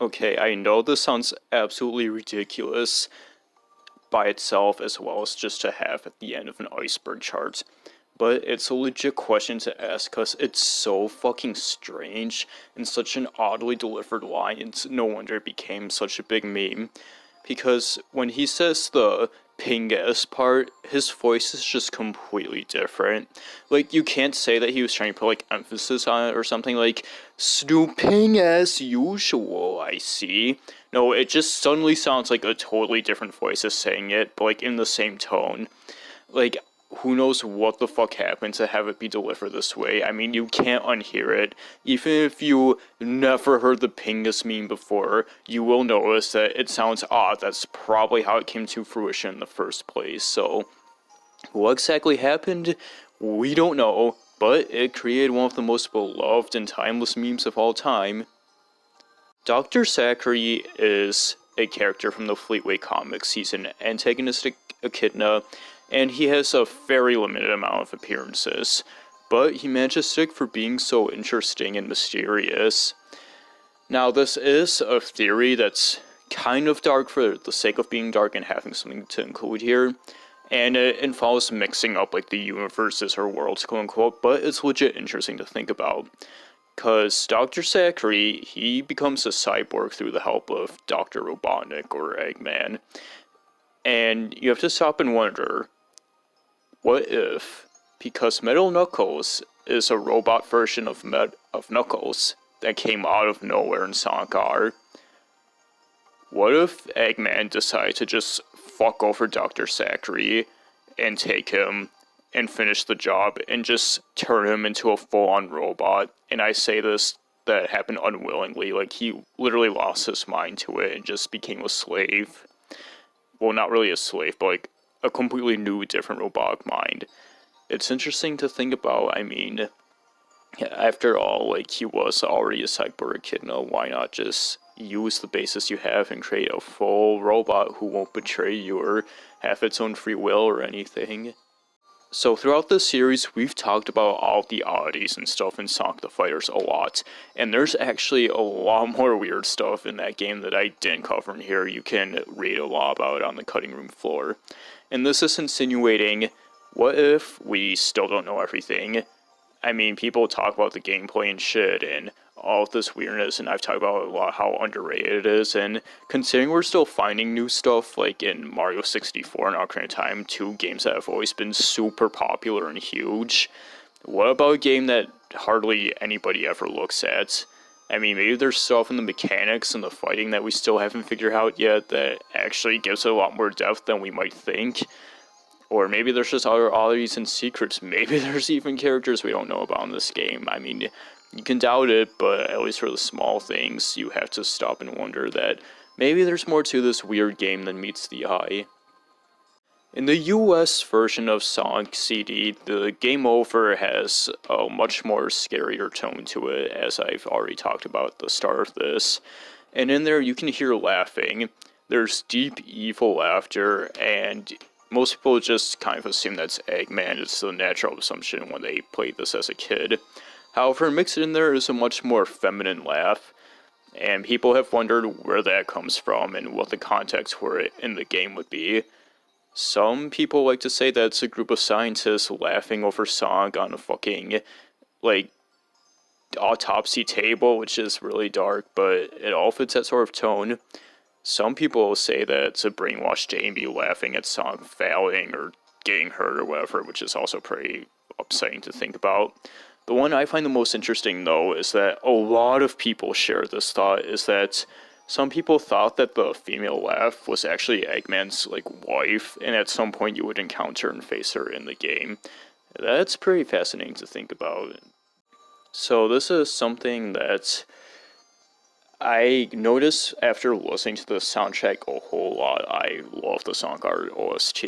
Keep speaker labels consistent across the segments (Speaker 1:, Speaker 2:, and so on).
Speaker 1: Okay, I know this sounds absolutely ridiculous by itself as well as just to have at the end of an Iceberg chart, but it's a legit question to ask because it's so fucking strange and such an oddly delivered line. It's no wonder it became such a big meme, because when he says the Pingas part, his voice is just completely different. Like, you can't say that he was trying to put, like, emphasis on it or something like, snooping as usual, I see. No, it just suddenly sounds like a totally different voice is saying it, but, like, in the same tone. Like, who knows what the fuck happened to have it be delivered this way. I mean, you can't unhear it. Even if you never heard the Pingas meme before, you will notice that it sounds odd. That's probably how it came to fruition in the first place. So, what exactly happened? We don't know, but it created one of the most beloved and timeless memes of all time. Dr. Zachary is a character from the Fleetway comics. He's an antagonistic echidna, and he has a very limited amount of appearances, but he manages to stick for being so interesting and mysterious. Now, this is a theory that's kind of dark for the sake of being dark and having something to include here, and it involves mixing up, like, the universes or worlds, quote-unquote, but it's legit interesting to think about. Because Dr. Zachary, he becomes a cyborg through the help of Dr. Robotnik, or Eggman, and you have to stop and wonder, what if, because Metal Knuckles is a robot version of Knuckles that came out of nowhere in Sonic R, what if Eggman decided to just fuck over Dr. Zachary and take him and finish the job and just turn him into a full-on robot? And I say this, that happened unwillingly, like he literally lost his mind to it and just became a slave. Well, not really a slave, but like a completely new, different robotic mind. It's interesting to think about. I mean, after all, like, he was already a cyborg echidna. Why not just use the basis you have and create a full robot who won't betray you or have its own free will or anything? So throughout this series, we've talked about all the oddities and stuff in Sonic the Fighters a lot, and there's actually a lot more weird stuff in that game that I didn't cover in here. You can read a lot about it on the cutting room floor. And this is insinuating, what if we still don't know everything? I mean, people talk about the gameplay and shit, and all of this weirdness, and I've talked about a lot how underrated it is, and considering we're still finding new stuff, like in Mario 64 and Ocarina of Time, two games that have always been super popular and huge, what about a game that hardly anybody ever looks at? I mean, maybe there's stuff in the mechanics and the fighting that we still haven't figured out yet that actually gives it a lot more depth than we might think. Or maybe there's just other oddities and secrets. Maybe there's even characters we don't know about in this game. I mean, you can doubt it, but at least for the small things, you have to stop and wonder that maybe there's more to this weird game than meets the eye. In the US version of Sonic CD, the game over has a much more scarier tone to it, as I've already talked about at the start of this. And in there, you can hear laughing. There's deep, evil laughter, and most people just kind of assume that's Eggman. It's the natural assumption when they played this as a kid. However, mixed in there is a much more feminine laugh, and people have wondered where that comes from and what the context for it in the game would be. Some people like to say that it's a group of scientists laughing over Sonic on a fucking, like, autopsy table, which is really dark, but it all fits that sort of tone. Some people say that it's a brainwashed Jamie laughing at Sonic failing or getting hurt or whatever, which is also pretty upsetting to think about. The one I find the most interesting, though, is that a lot of people share this thought, is that some people thought that the female laugh was actually Eggman's, like, wife, and at some point you would encounter and face her in the game. That's pretty fascinating to think about. So this is something that I noticed after listening to the soundtrack a whole lot. I love the Sonic R OST.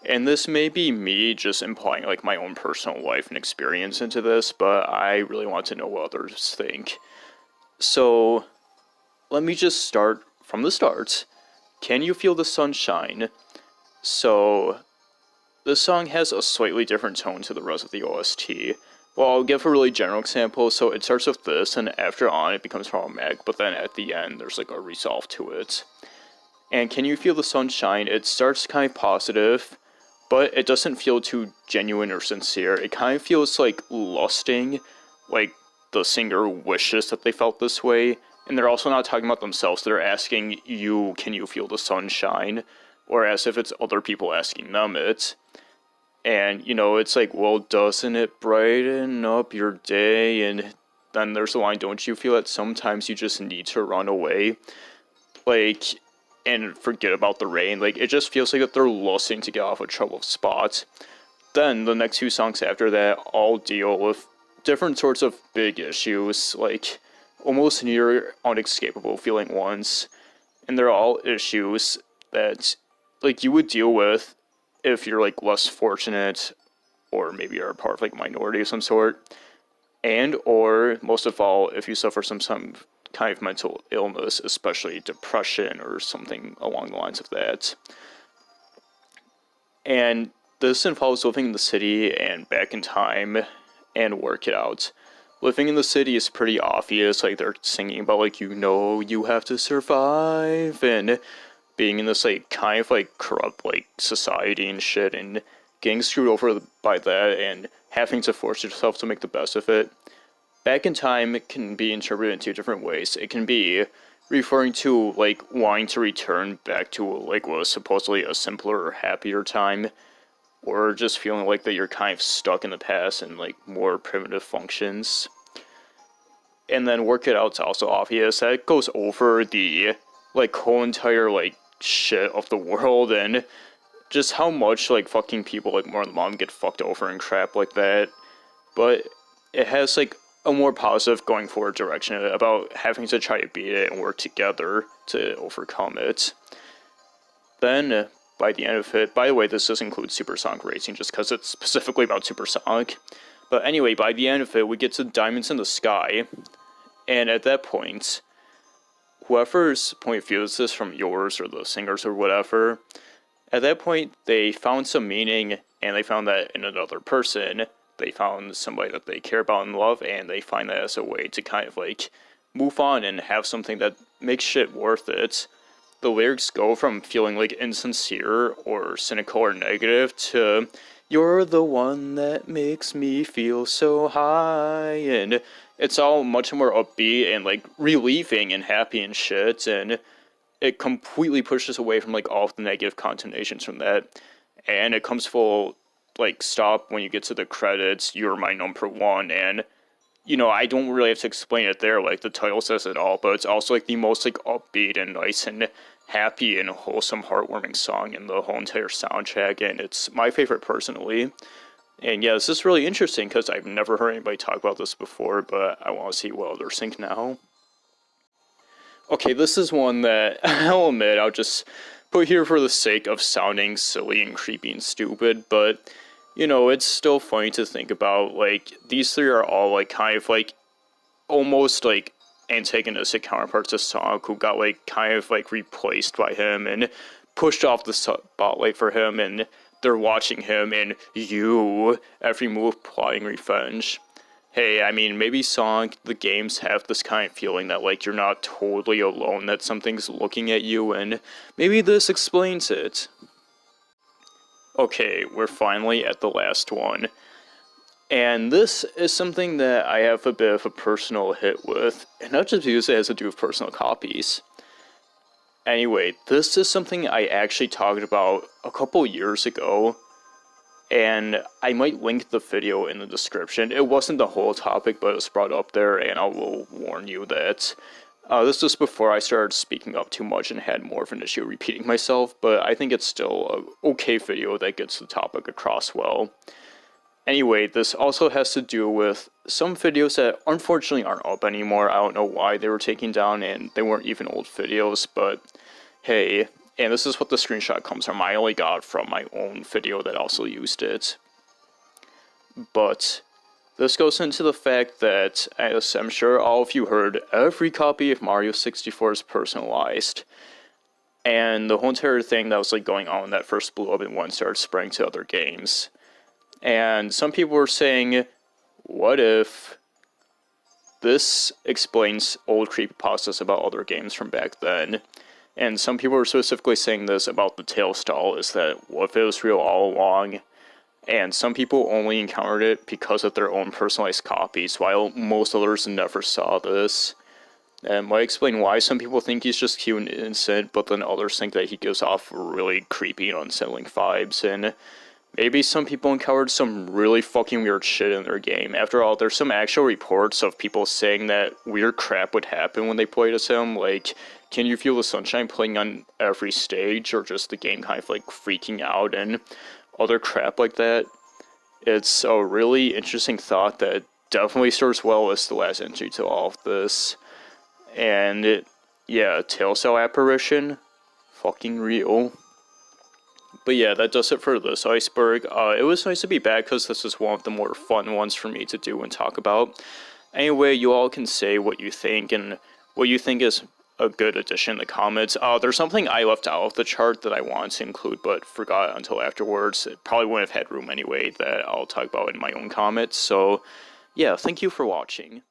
Speaker 1: And this may be me just implying, like, my own personal life and experience into this, but I really want to know what others think. So let me just start from the start. Can you feel the sunshine? So the song has a slightly different tone to the rest of the OST. Well, I'll give a really general example. So it starts with this, and after on, it becomes problematic, but then at the end, there's like a resolve to it. And can you feel the sunshine? It starts kind of positive, but it doesn't feel too genuine or sincere. It kind of feels like lusting, like the singer wishes that they felt this way. And they're also not talking about themselves. They're asking you, can you feel the sunshine? Or as if it's other people asking them it. And, you know, it's like, well, doesn't it brighten up your day? And then there's the line, don't you feel that sometimes you just need to run away? Like, and forget about the rain. Like, it just feels like that they're lusting to get off a troubled spot. Then, the next two songs after that all deal with different sorts of big issues, like, almost near unescapable feeling ones. And they're all issues that, like, you would deal with if you're, like, less fortunate, or maybe you're a part of, like, minority of some sort. And, or, most of all, if you suffer some kind of mental illness, especially depression or something along the lines of that. And this involves living in the city and back in time and work it out. Living in the city is pretty obvious, like they're singing about like, you know, you have to survive, and being in this like kind of like corrupt like society and shit, and getting screwed over by that and having to force yourself to make the best of it. Back in time, it can be interpreted in two different ways. It can be referring to like wanting to return back to like what was supposedly a simpler or happier time, or just feeling like that you're kind of stuck in the past and like more primitive functions. And then work it out's also obvious. That goes over the like whole entire like shit of the world and just how much like fucking people like more than mom get fucked over and crap like that. But it has like a more positive going forward direction about having to try to beat it and work together to overcome it. Then by the end of it, by the way, this does include supersonic racing just because it's specifically about supersonic. But anyway, by the end of it, we get to Diamonds in the Sky, and at that point, whoever's point of view is this from, yours or the singers or whatever, at that point, they found some meaning, and they found that in another person. They found somebody that they care about and love, and they find that as a way to kind of like move on and have something that makes shit worth it. The lyrics go from feeling like insincere or cynical or negative to, you're the one that makes me feel so high, and it's all much more upbeat and like relieving and happy and shit, and it completely pushes away from like all of the negative connotations from that, and it comes full like stop when you get to the credits, you're my number one, and you know, I don't really have to explain it there, like the title says it all, but it's also like the most like upbeat and nice and happy and wholesome, heartwarming song in the whole entire soundtrack, and it's my favorite personally. And yeah, this is really interesting because I've never heard anybody talk about this before, but I want to see what others think now. Okay, this is one that I'll admit I'll just put here for the sake of sounding silly and creepy and stupid, but you know, it's still funny to think about. Like, these three are all like kind of like almost like antagonistic counterparts of Sonic who got like kind of like replaced by him and pushed off the spotlight for him, and they're watching him and you every move plotting revenge. Hey, I mean, maybe Sonic, the games have this kind of feeling that like you're not totally alone, that something's looking at you, and maybe this explains it. Okay, we're finally at the last one. And this is something that I have a bit of a personal hit with, and not just because it has to do with personal copies. Anyway, this is something I actually talked about a couple years ago, and I might link the video in the description. It wasn't the whole topic, but it was brought up there, and I will warn you that this was before I started speaking up too much and had more of an issue repeating myself, but I think it's still an okay video that gets the topic across well. Anyway, this also has to do with some videos that unfortunately aren't up anymore. I don't know why they were taken down, and they weren't even old videos, but hey, and this is what the screenshot comes from. I only got it from my own video that also used it. But this goes into the fact that, as I'm sure all of you heard, every copy of Mario 64 is personalized. And the whole entire thing that was like going on when that first blew up and one started spreading to other games. And some people were saying, what if this explains old creepypastas about other games from back then? And some people are specifically saying this about the tail style, is that what if it was real all along? And some people only encountered it because of their own personalized copies, while most others never saw this. And might explain why some people think he's just cute and innocent, but then others think that he gives off really creepy and unsettling vibes, and maybe some people encountered some really fucking weird shit in their game. After all, there's some actual reports of people saying that weird crap would happen when they played as him, like, can you feel the sunshine playing on every stage, or just the game kind of like freaking out, and other crap like that. It's a really interesting thought that definitely serves well as the last entry to all of this. And yeah, tail cell apparition, fucking real. But yeah, that does it for this iceberg. It was nice to be back because this is one of the more fun ones for me to do and talk about. Anyway, you all can say what you think and what you think is a good addition in the comments. There's something I left out of the chart that I wanted to include but forgot until afterwards. It probably wouldn't have had room anyway that I'll talk about in my own comments. So yeah, thank you for watching.